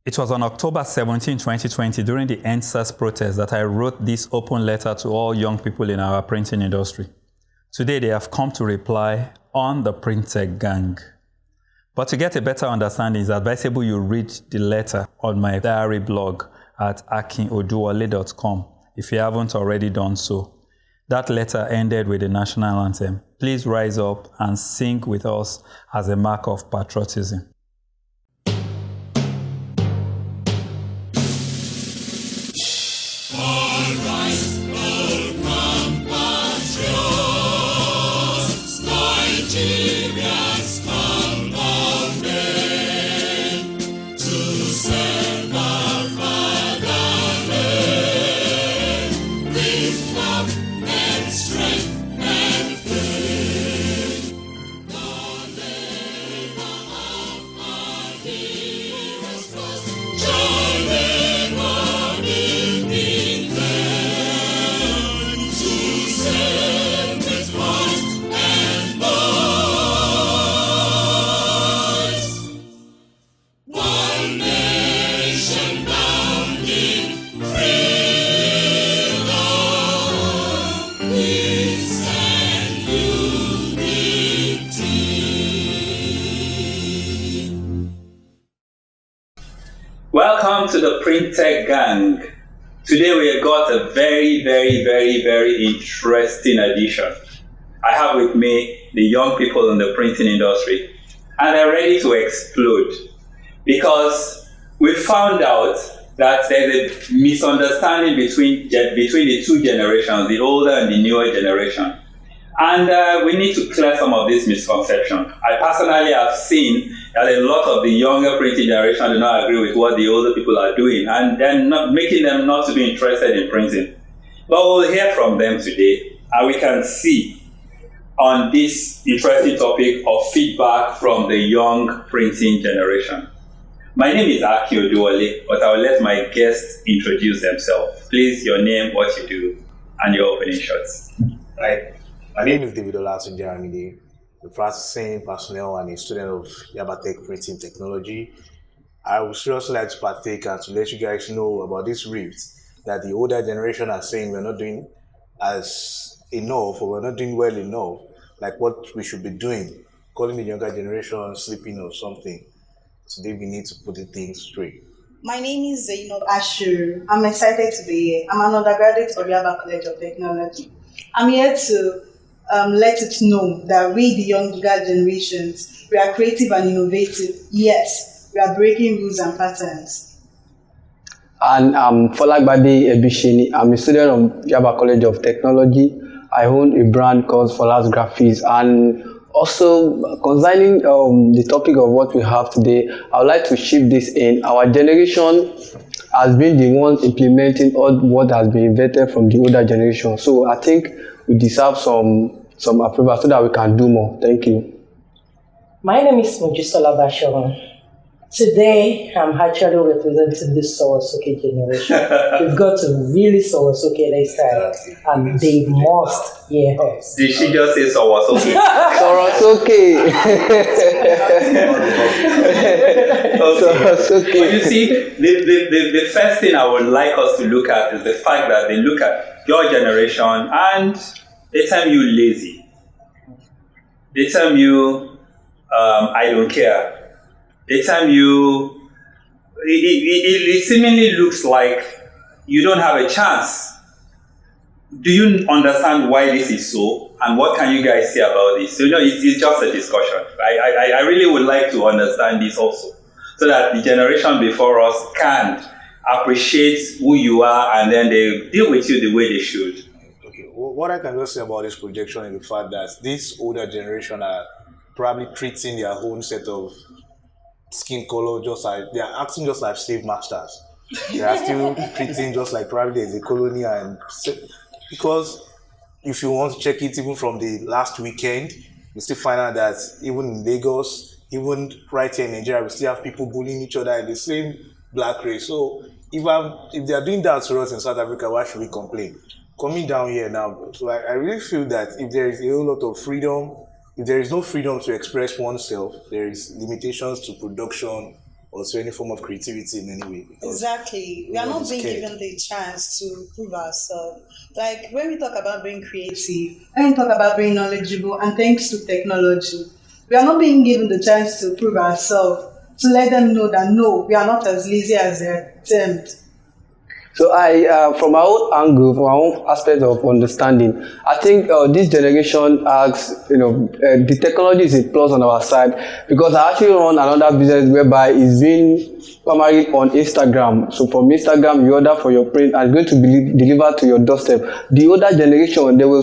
It was on October 17, 2020, during the NSAS protest that I wrote this open letter to all young people in our printing industry. Today, they have come to reply on the Printech Gang. But to get a better understanding, it's advisable you read the letter on my diary blog at akinoduwole.com if you haven't already done so. That letter ended with the national anthem. Please rise up and sing with us as a mark of patriotism. Welcome to the Printech Gang. Today we have got a very interesting edition. I have with me the young people in the printing industry, and they're ready to explode because we found out that there's a misunderstanding between the two generations, the older and the newer generation. And we need to clear some of this misconception. I personally have seen that a lot of the younger printing generation do not agree with what the older people are doing, and then not making them not to be interested in printing. But we'll hear from them today, and we can see on this interesting topic of feedback from the young printing generation. My name is Aki Oduwole, but I will let my guests introduce themselves. Please, your name, what you do, and your opening shots. Right. My name is David Olatunji, a practicing personnel and a student of Yabatech Printing Technology. I would seriously like to partake and to let you guys know about this rift that the older generation are saying we're not doing as enough, or we're not doing well enough, like what we should be doing, calling the younger generation sleeping or something. Today we need to put the things straight. My name is Zainab Ashur. I'm excited to be here. I'm an undergraduate of Alaka College of Technology. I'm here to let it know that we, the younger generations, we are creative and innovative. Yes, we are breaking rules and patterns. And I'm Folagbade Ebishini. I'm a student of Yaba College of Technology. I own a brand called Fola's Graphics. And also, concerning the topic of what we have today, I would like to shift this in. Our generation has been the one implementing all what has been invented from the older generation. So I think we deserve some approval so that we can do more. Thank you. My name is Mojisola Basharon. Today, I'm actually representing this Sawasoke generation. We've got to really Sawasoke next time, and they must hear us. Did she just say Sawasoke? Sawasoke. Okay. But you see, the first thing I would like us to look at is the fact that they look at your generation and they tell you lazy. They tell you I don't care. They tell you it seemingly looks like you don't have a chance. Do you understand why this is so? And what can you guys say about this? So, it's just a discussion. I really would like to understand this also, so that the generation before us can appreciate who you are and then they deal with you the way they should. Okay, well, what I can just say about this projection is the fact that this older generation are probably treating their own set of skin color just like they are acting just like slave masters. They are still treating just like probably there's a colony, and because if you want to check it even from the last weekend, you still find out that even in Lagos, even right here in Nigeria, we still have people bullying each other in the same black race. So if they are doing that to us in South Africa, why should we complain? Coming down here now, so I really feel that if there is a whole lot of freedom, if there is no freedom to express oneself, there is limitations to production also any form of creativity in any way. Because Exactly. We are not everybody's being scared. given the chance to prove ourselves. Like when we talk about being creative, when we talk about being knowledgeable, and thanks to technology, we are not being given the chance to prove ourselves, to let them know that no, we are not as lazy as they're termed. So from our own angle, from our own aspect of understanding, I think this generation has, the technology is a plus on our side because I actually run another business whereby it's being primarily on Instagram. So from Instagram, you order for your print and it's going to be delivered to your doorstep. The older generation, there were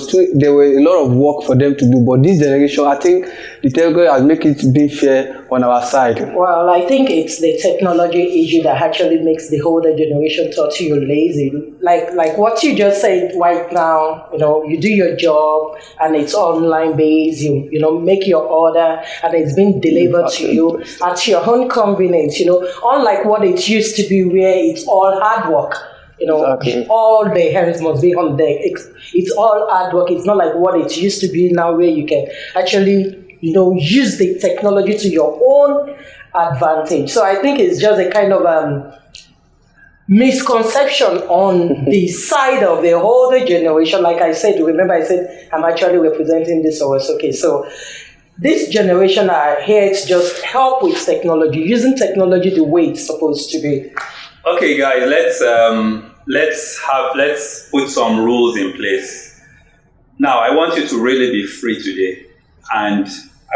a lot of work for them to do, but this generation, I think the technology has made it be fair on our side. Well, I think it's the technology issue that actually makes the older generation totally lazy. Like what you just said right now, you do your job and it's online based. You make your order and it's being delivered to you at your own convenience. Unlike what it used to be, where it's all hard work. Exactly. All the hands must be on deck. It's all hard work. It's not like what it used to be now, where you can actually use the technology to your own advantage. So I think it's just a kind of misconception on the side of the older generation. Like I said, remember I said I'm actually representing this always. Okay, so this generation are here to just help with technology, using technology the way it's supposed to be. Okay, guys, let's put some rules in place. Now, I want you to really be free today, and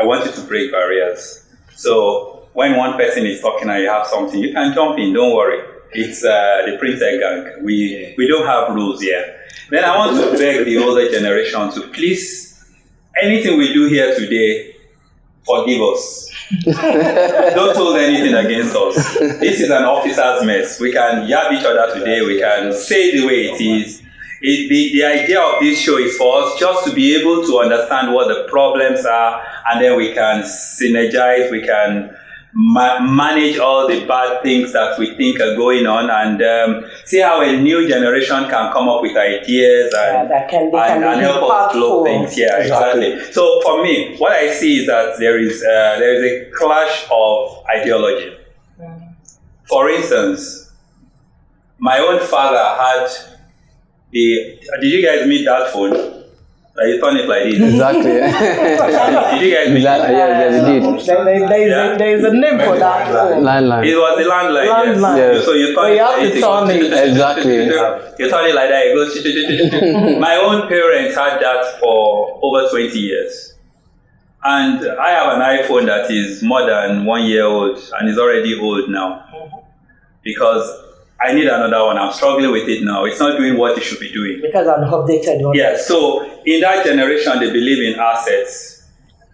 I want you to break barriers. So when one person is talking and you have something, you can jump in. Don't worry. It's the printer gang. We don't have rules here. Then I want to beg the older generation to please, anything we do here today, forgive us. Don't hold anything against us. This is an officer's mess. We can yab each other today. We can say the way it is. The idea of this show is for us just to be able to understand what the problems are, and then we can synergize, we can manage all the bad things that we think are going on, and see how a new generation can come up with ideas and help us flow things. Yeah, exactly. So for me, what I see is that there is a clash of ideology. For instance, my own father had did you guys meet that phone? You turn it like this. Exactly. Did you guys meet exactly. Yeah, we did. There is a name for that phone. Landline. It was the landline. Landline. Yes. So you turn you have to turn it. Exactly. You turn it like that. It goes. My own parents had that for over 20 years. And I have an iPhone that is more than 1 year old and is already old now. Because I need another one. I'm struggling with it now. It's not doing what it should be doing. Because I'm updated one. Yeah, so in that generation, they believe in assets.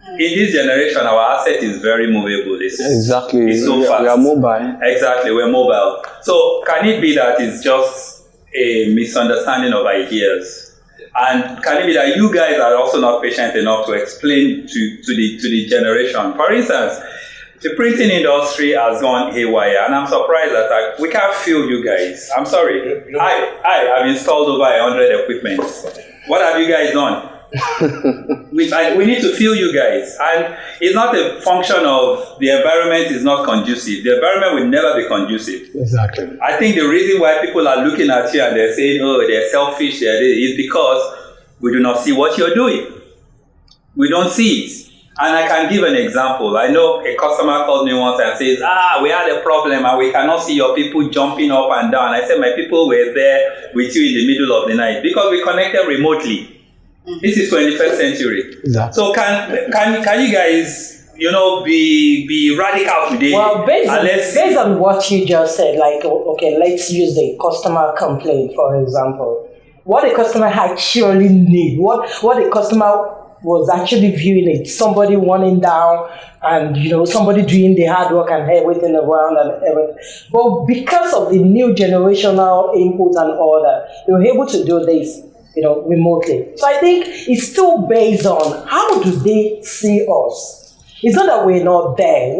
In this generation, our asset is very movable. It's so fast. We are mobile. Exactly, we're mobile. So can it be that it's just a misunderstanding of ideas? And can it be that you guys are also not patient enough to explain to the generation? For instance, the printing industry has gone haywire, and I'm surprised that we can't feel you guys. I'm sorry. I have installed over 100 equipment. What have you guys done? We need to feel you guys, and it's not a function of the environment is not conducive. The environment will never be conducive. Exactly. I think the reason why people are looking at you and they're saying, "Oh, they're selfish," is because we do not see what you're doing. We don't see it. And I can give an example. I know a customer called me once and says, we had a problem and we cannot see your people jumping up and down. I said, my people were there with you in the middle of the night because we connected remotely. This is 21st century. Exactly. So can you guys, be radical today? Well, based on what you just said, like, okay, let's use the customer complaint, for example. What the customer actually need, what the customer was actually viewing it, somebody running down and somebody doing the hard work and everything around and everything. But because of the new generational input and all that, they were able to do this, remotely. So I think it's still based on how do they see us. It's not that we're not there.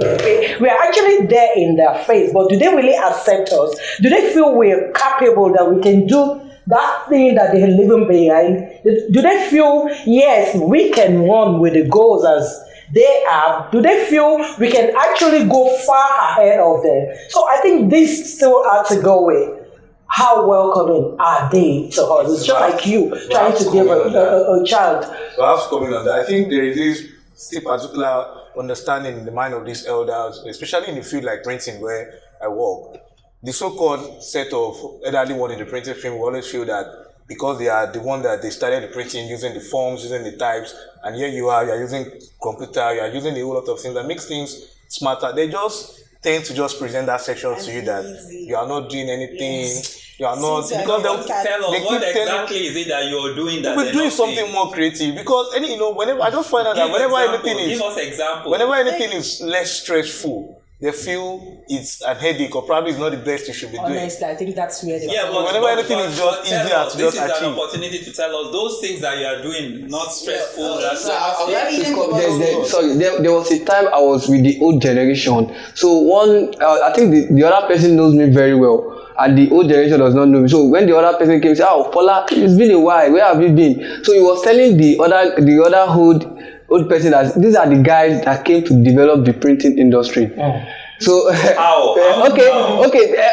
We're actually there in their face, but do they really accept us? Do they feel we're capable that we can do that thing that they're living behind? Do they feel, yes, we can run with the goals as they have, do they feel we can actually go far ahead of them? So I think this still has to go with how welcoming are they to us? It's just like you trying to give a child. So I have to comment on that. I think there is this still particular understanding in the mind of these elders, especially in the field like printing where I work. The so-called set of elderly one in the printing field will always feel that because they are the one that they started the printing using the forms, using the types, and here you are using computer, you are using a whole lot of things that makes things smarter. They just tend to just present that section to you that you are not doing anything. You are not because tell us what exactly is it that you're doing that we're doing something more creative because whenever I just find out that whenever anything is less stressful, they feel it's a headache or probably it's not the best you should be doing. Honestly, I think that's where whenever anything is just easier to just achieve. This is an opportunity to tell us those things that you are doing not stressful. There was a time I was with the old generation. So I think the other person knows me very well. And the old generation does not know me. So when the other person came, he said, "Oh, Paula, it's been a while. Where have you been?" So he was telling the other old person that these are the guys that came to develop the printing industry. So okay.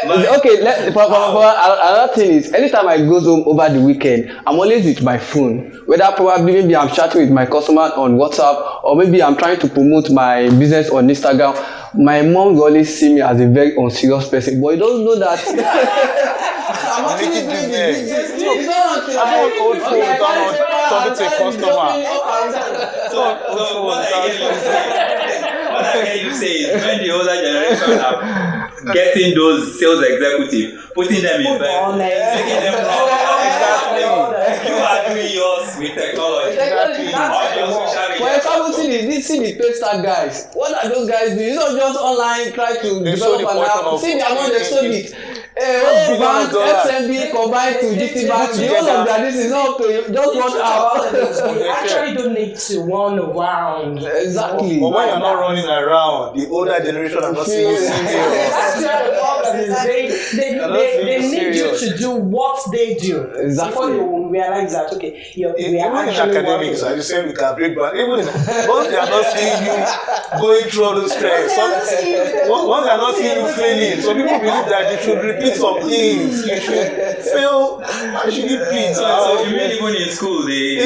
Another thing is, anytime I go home over the weekend, I'm always with my phone. Whether probably maybe I'm chatting with my customer on WhatsApp, or maybe I'm trying to promote my business on Instagram. My mom will always see me as a very unserious person, but you don't know that. I'm actually doing the business. I'm on old phone without talking to a customer. So what I hear you say is when the older generation are getting those sales executives, putting them in bed, making them run. Exactly. You are doing yours with technology. For example, see the PayStar guys. What are those guys doing? It's not just online try to develop an app. See the amount they sold it. Bank, FMB combined to GT Bank. The whole of that this is not to just 1 hour. You actually don't need to run around. Exactly. But when you're not running around, the older generation are not seeing you They need you to do what they do. Exactly. Before you realize that, okay, we are even in actually academics, working. I just say we can break back. Even once they are not seeing you going through all those stress, once they are not seeing you failing, some people believe that you should repeat some things. You should fail. Why should you repeat? So you mean even in school they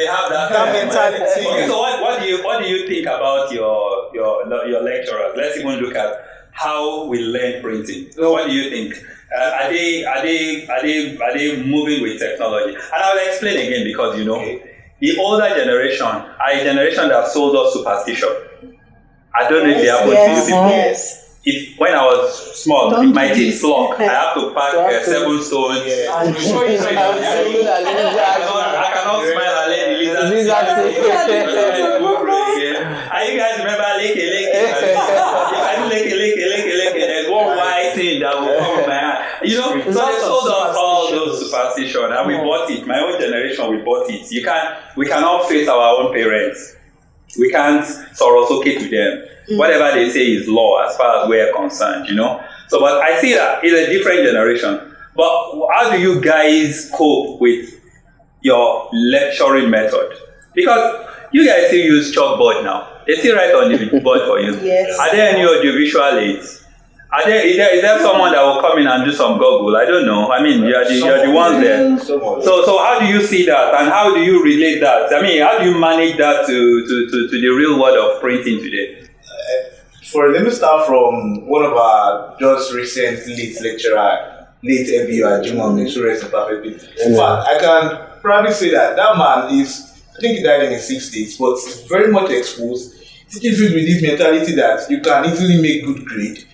have that mentality. Okay, so what do you think about your lecturers? Let's even look at how we learn printing. What do you think? Are they moving with technology? And I'll explain again because the older generation are a generation that sold us superstition. I don't know if they happen to you people. Yes. If when I was small, if my teeth flock, I have to pack 7 stones. I'm sure you know I cannot smile and let the lizard. And you guys remember leke? If I do leke, there's one white thing that will come in my hand. So they sold us all those superstition and we bought it. My own generation, we bought it. We cannot face our own parents. We can't sorosoke to them. Whatever they say is law as far as we're concerned, So, but I see that it's a different generation. But how do you guys cope with your lecturing method? Because you guys still use chalkboard now. They still write on the board for you. Yes. Are there any audiovisual aids? Is there someone that will come in and do some Google? I don't know. I mean, you're the ones there. So how do you see that, and how do you relate that? I mean, how do you manage that to the real world of printing today? Let me start from one of our just recent late lecturer, late MBU at Jumon, so rest in perfect peace. In fact, I can probably say that man is, I think he died in his 60s, but very much exposed. Teaches you with this mentality that you can easily make good grade.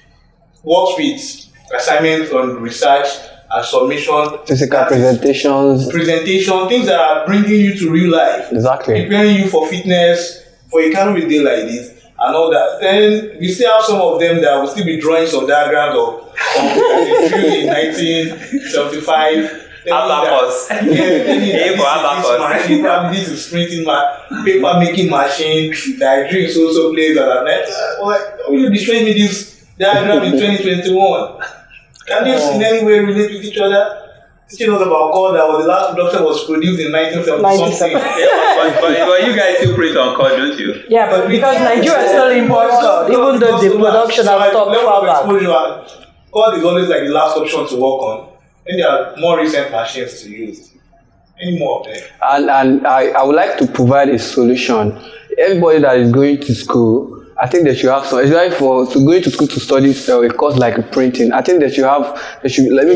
Works with assignments on research and submission. Physical presentations, things that are bringing you to real life. Exactly. Preparing you for fitness, for a kind of a day like this. And all that. Then we still have some of them that will still be drawing some diagrams of in 1975. Abacus. Probably this is printing paper making machine that I drink so plays at night. Why will you be showing me this diagram in 2021? Can this in any way relate with each other? Teaching us about code that was the last production was produced in 1970 something. Yeah, but you guys still print on code, don't you? Yeah, but because Nigeria still imports code, even though the production has stopped far back. Code is always like the last option to work on. And there are more recent machines to use. Any more of them? And I would like to provide a solution. Everybody that is going to school, I think they should have some, especially for going to school to study a course like printing. I think maybe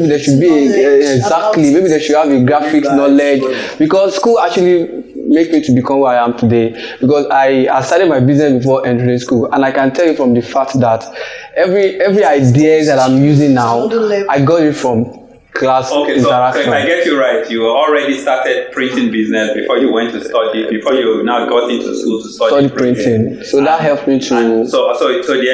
there should be maybe they should have a graphics knowledge, because school actually make me to become who I am today, because I started my business before entering school, and I can tell you from the fact that every idea that I'm using now, I got it from class interaction. So if I get you right, you already started printing business before you went to study, before you now got into school to study printing. So that helped me to. So the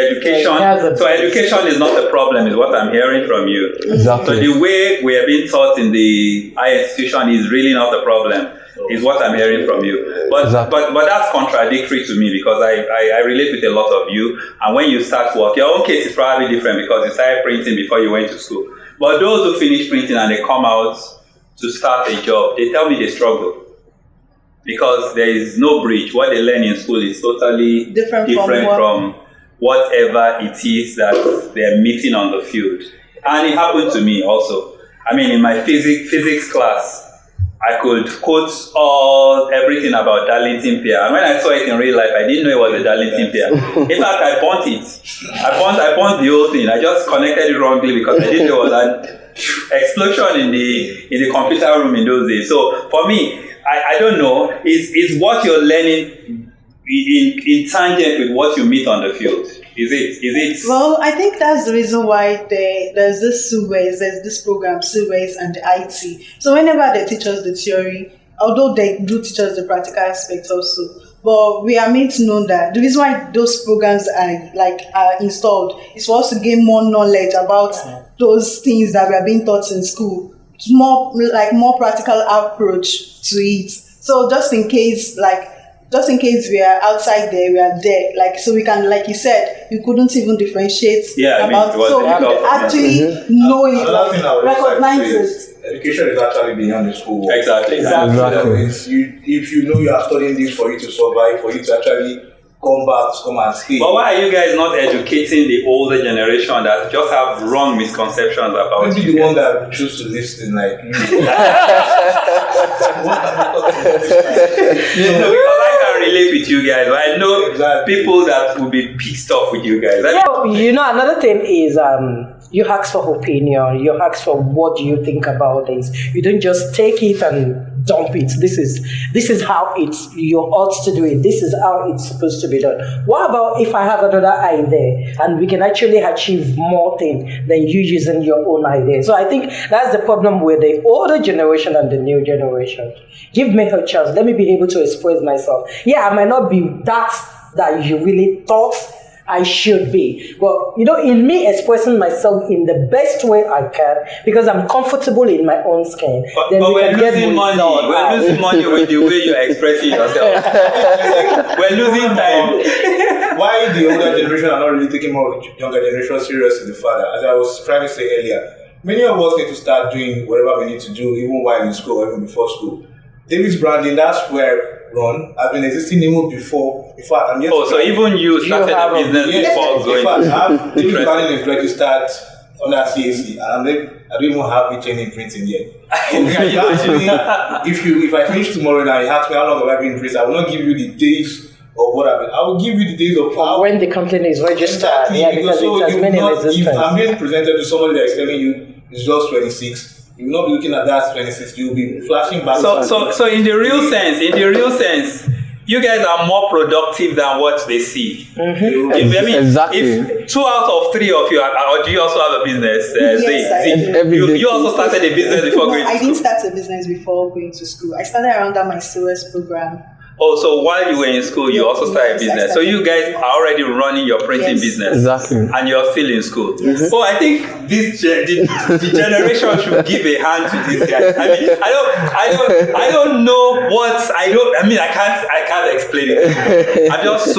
education is not the problem, is what I'm hearing from you. Exactly. So the way we are being taught in the higher institution is really not the problem, is what I'm hearing from you. But that's contradictory to me, because I relate with a lot of you, and when you start work, your own case is probably different because you started printing before you went to school. But those who finish printing and they come out to start a job, they tell me they struggle, because there is no bridge. What they learn in school is totally different from whatever it is that they're meeting on the field. And it happened to me also. I mean, in my physics class, I could quote everything about Darlington Pier. And when I saw it in real life, I didn't know it was a Darlington Pier. In fact, I burnt it. I burnt the whole thing. I just connected it wrongly because I didn't know it was an explosion in the computer room in those days. So for me, I don't know. Is what you're learning in tangent with what you meet on the field? Is it? Well, I think that's the reason why there's this program, Suez and the IT. So whenever they teach us the theory, although they do teach us the practical aspects also, but we are made to know that the reason why those programs are installed is for us to gain more knowledge about those things that we are being taught in school. It's more practical approach to it. So just in case we are outside there, we are there. So we can, like you said, you couldn't even differentiate about. So we could actually know it, recognize it. Education is actually beyond the school. Exactly. If you know you are studying this for you to survive, for you to actually come and stay. But why are you guys not educating the older generation that just have wrong misconceptions about it? Maybe the one that choose to listen like you. Because I can relate with you guys. I know people that will be pissed off with you guys. Another thing is you ask for opinion, you ask for what do you think about this. You don't just take it and dump it. This is how you ought to do it. This is how it's supposed to be done. What about if I have another idea and we can actually achieve more things than you using your own idea? So I think that's the problem with the older generation and the new generation. Give me a chance. Let me be able to express myself. Yeah, I might not be that you really thought I should be. But, in me expressing myself in the best way I can, because I'm comfortable in my own skin. But we're losing money. We're losing money with the way you're expressing yourself. We're losing time. Why the older generation are not really taking more younger generation serious in the father? As I was trying to say earlier, many of us need to start doing whatever we need to do, even while in school or even before school. David's branding, that's where has been existing even before. In fact, so even you started a business before going. In fact, David's branding is registered under CAC, and I don't even have it in printing yet. If I finish tomorrow now, you ask me how long have I been in print, I will not give you the days of what happened. I will give you the days of when the company is registered. Exactly, yeah, because it has many resistance. If I'm being presented to somebody that is telling you it's just 26. You will not be looking at that 26, you will be flashing back. So in the real sense, you guys are more productive than what they see. Mm-hmm. If 2 out of 3 of you or do you also have a business? Yes, you also started a business before going to school? I didn't start a business before going to school. I started around my COS program. Oh, so while you were in school, you also started a business. So you guys are already running your printing business. Exactly. And you're still in school. Yes. So I think the generation should give a hand to this guy. I mean, I don't know I can't explain it. I'm just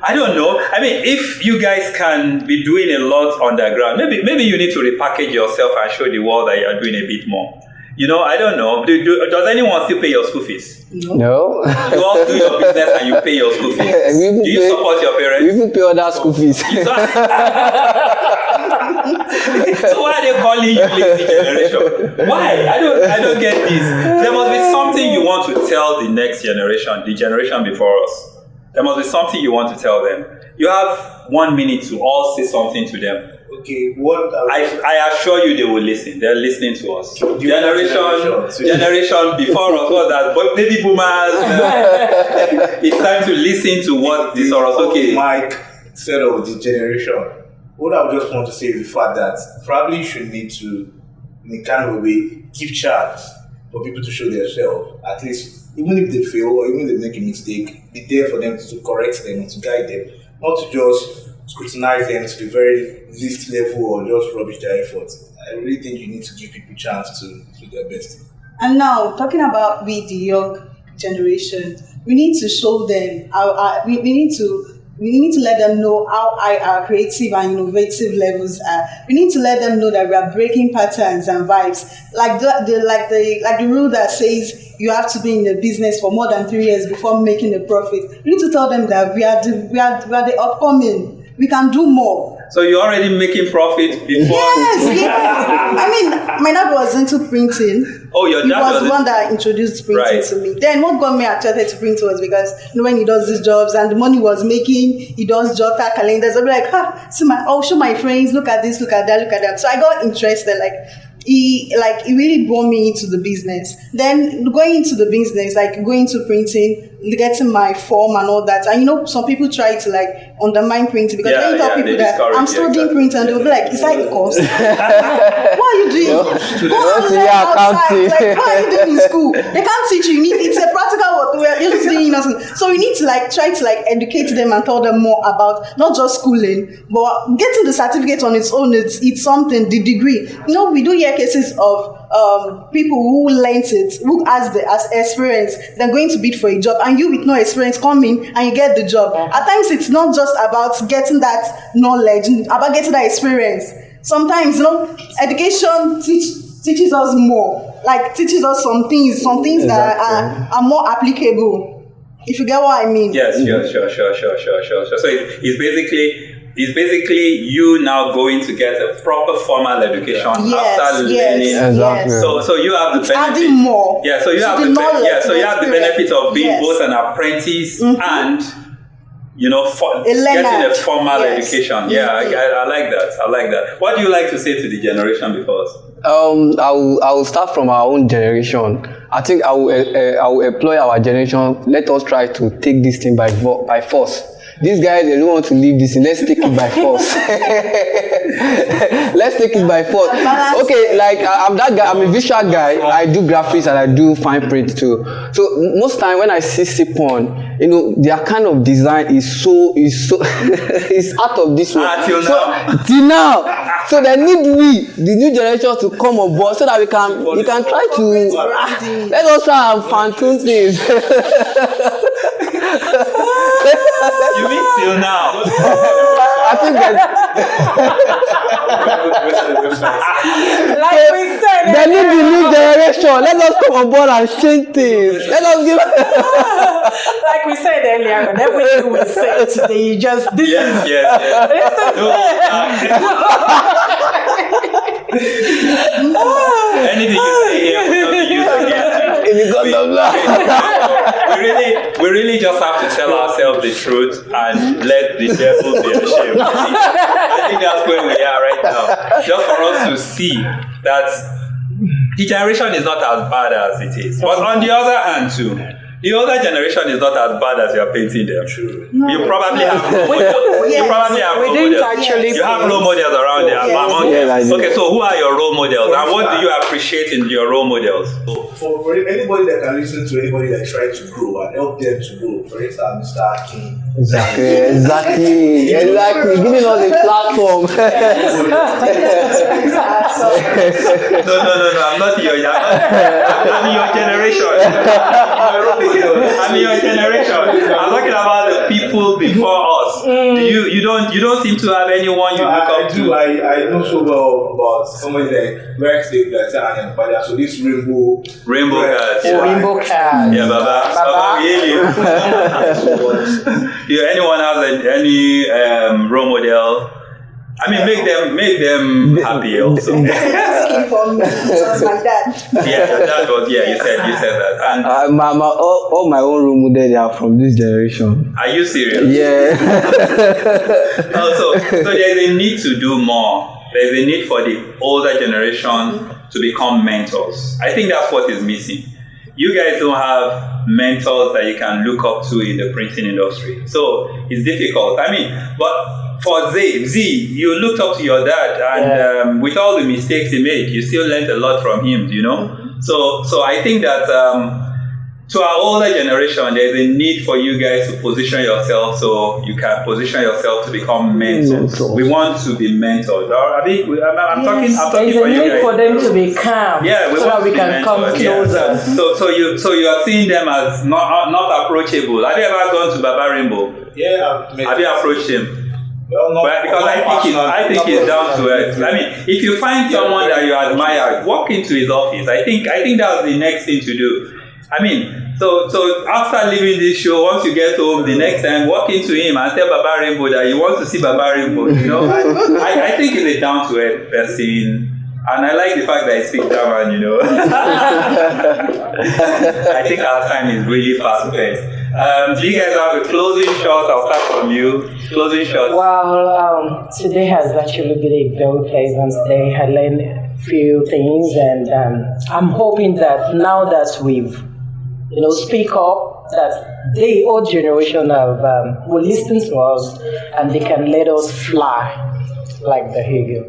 I don't know. I mean, if you guys can be doing a lot on the ground, maybe you need to repackage yourself and show the world that you're doing a bit more. I don't know. Does anyone still pay your school fees? No. You all do your business and you pay your school fees. Do you support your parents? We even pay other school fees. So why are they calling you lazy generation? Why? I don't get this. There must be something you want to tell the next generation, the generation before us. There must be something you want to tell them. You have 1 minute to all say something to them. Okay, what I assure you they will listen. They're listening to us. Generation before us was that baby boomers. It's time to listen to what this or us. Okay. Mike said of the generation. What I would just want to say is the fact that probably you should need to, in a kind of a way, give chance for people to show themselves. At least, even if they fail or even if they make a mistake, be there for them to correct them and to guide them. Not to just scrutinize them to the very least level or just rubbish their efforts. I really think you need to give people a chance to do their best. And now, talking about the young generation, we need to show them we need to let them know how high our creative and innovative levels are. We need to let them know that we are breaking patterns and vibes. Like the rule that says you have to be in the business for more than 3 years before making a profit. We need to tell them that we are the upcoming. We can do more. So you're already making profit before? Yes. I mean, my dad was into printing. Oh, your dad was the one that introduced printing to me. Then what got me attracted to print was because when he does these jobs and the money he was making, he does jotter calendars. I'll be like, I'll show my friends, look at this, look at that, look at that. So I got interested. He really brought me into the business. Then going into the business, going to printing, getting my form and all that. And some people try to undermine printing because when you tell people that I'm studying printing, they'll be like, is that a course? What are you doing? Go outside. What are you doing in school? They can't teach you. It's a practical work. You're just doing nothing. So we need to try to educate them and tell them more about not just schooling, but getting the certificate on its own. It's something. The degree. We do hear cases of people who learnt it, who has experience, they're going to bid for a job, and you with no experience come in and you get the job. At times, it's not just about getting that knowledge, about getting that experience. Sometimes, education teaches us more, teaches us some things that are more applicable. If you get what I mean. Yes, sure. So it's basically you now going to get a proper formal education after learning. Exactly. So you have the benefit. Adding more. Yeah. So you have the benefit of being both an apprentice and getting a formal education. Yeah, I like that. What do you like to say to the generation before us? I will start from our own generation. I think I will employ our generation. Let us try to take this thing by force. These guys, they don't want to leave this thing. Let's take it by force. Let's take it by force. Okay, I'm that guy. I'm a visual guy. I do graphics and I do fine print too. So most time when I see sip-on, their kind of design is so it's out of this world. Till now. So they need the new generation, to come on board so that we can try to let us try and fine-tune things. You mean till now? I think that we said, they need the new generation. Let us come on board and change things. Let us give. Like we said earlier, on everything we said today, you just yes. Anything you say here will not be used against you. We really just have to tell ourselves the truth and let the devil be ashamed. I think that's where we are right now. Just for us to see that the generation is not as bad as it is. But on the other hand too, the older generation is not as bad as you are painting them. True. No, you probably have role models. You probably have role models. You have role models around there. Okay, so who are your role models, and what do you appreciate in your role models? For anybody that can listen to anybody that tries to grow and help them to grow, for instance, Mr. King. Exactly. Giving us a platform. No. I'm not your. I'm in your generation. I'm in your generation. I'm talking about the people people before us. You don't seem to have anyone you look up to. I know so well about somebody like Rex, like Ajani, but so this rainbow Card. Oh, Rainbow Card. Yeah, Baba. Really. Yeah, anyone has any role model? I mean, make them happy also. From just like that. Yeah, that was you said that. And all my own role models they are from this generation. are you serious? Yeah. So there's a need to do more. There's a need for the older generation to become mentors. I think that's what is missing. You guys don't have mentors that you can look up to in the printing industry. So it's difficult. I mean, but for Z, you looked up to your dad, and with all the mistakes he made, you still learned a lot from him, you know? So I think that to our older generation, there's a need for you guys to position yourself so you can position yourself to become mentors. We want to be mentored. I'm talking There's for a you need guys. for them to be calm, Yeah, so that we can come closer. So you are seeing them as not approachable. Have you ever gone to Baba Rainbow? Yeah, Have you approached him? well, not, Well, because I think he's down to earth. I mean, if you find someone that you admire, walk into his office. I think that's the next thing to do. I mean, so after leaving this show, once you get home, the next time walk into him and tell Baba Rainbow that you want to see Baba Rainbow. You know, I think he's a down to earth person. And I like the fact that he speaks German, you know. I think our time is really fast spent. Do you guys have a closing shot? I'll start from you. Closing shot. Well, today has actually been a very pleasant day. I learned a few things, and I'm hoping that now that we've, speak up, that the old generation will listen to us, and they can let us fly like the eagle.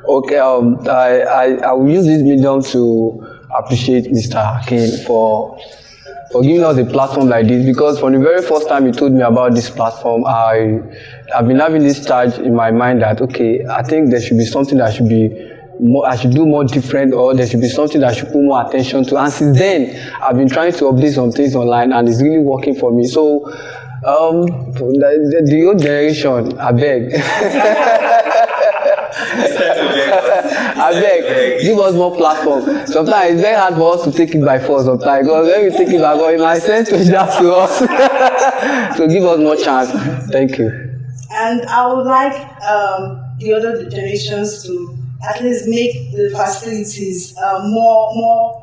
Okay, I will use this medium to appreciate Mr. Hakim for giving us a platform like this, because from the very first time he told me about this platform, I've been having this charge in my mind that okay, I think there should be something that should be more, I should do more different, or there should be something that I should put more attention to. And since then, I've been trying to update some things online, and it's really working for me. So, the old generation, I beg. I beg, give us more platform. Sometimes it's very hard for us to take it by force sometimes, because when we take it by force, it might send to that to us. So give us more chance. Thank you. And I would like the other generations to at least make the facilities more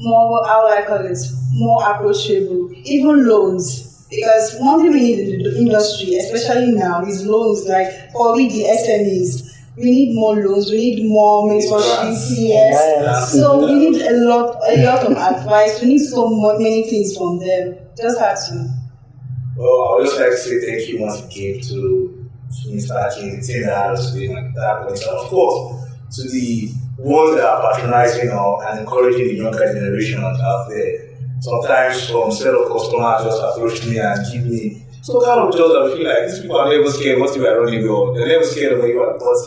how do I call it, more approachable, even loans. Because one thing we need in the industry, especially now, is loans. Like for the SMEs, we need more loans. We need more mentorship. Yes. So we need a lot of advice. We need many things from them. Just have to. Well, I would just like to say thank you once again to Mr. Akin, the team that has been at that point, and of course to the ones that are patronizing and encouraging the younger generation out there. Sometimes some set of customers just approach me and give me some kind of jobs that I feel like these people are never scared what if I run away, or they're never scared of anyone, but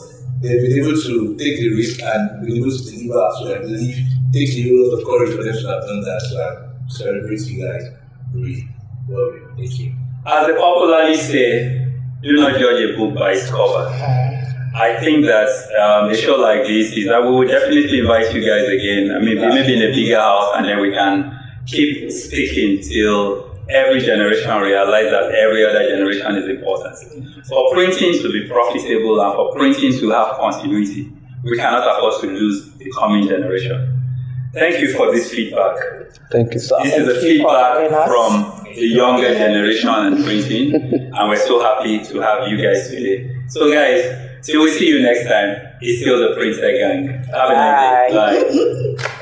they've been able to take the risk and been able to deliver. So I believe it takes a lot of courage for them to have done that. So I celebrate you guys. Really love you. Thank you. As they popularly say, do not judge a book by its cover. I think that a show like this is that we will definitely invite you guys again. I mean, maybe in a bigger house, and then we can keep speaking till every generation realize that every other generation is important. For printing to be profitable and for printing to have continuity, we cannot afford to lose the coming generation. Thank you for this feedback. Thank you, sir. This is the feedback from the younger generation in printing, and we're so happy to have you guys today. So guys, till we see you next time, it's still the Printer Gang. Have a nice day. Bye.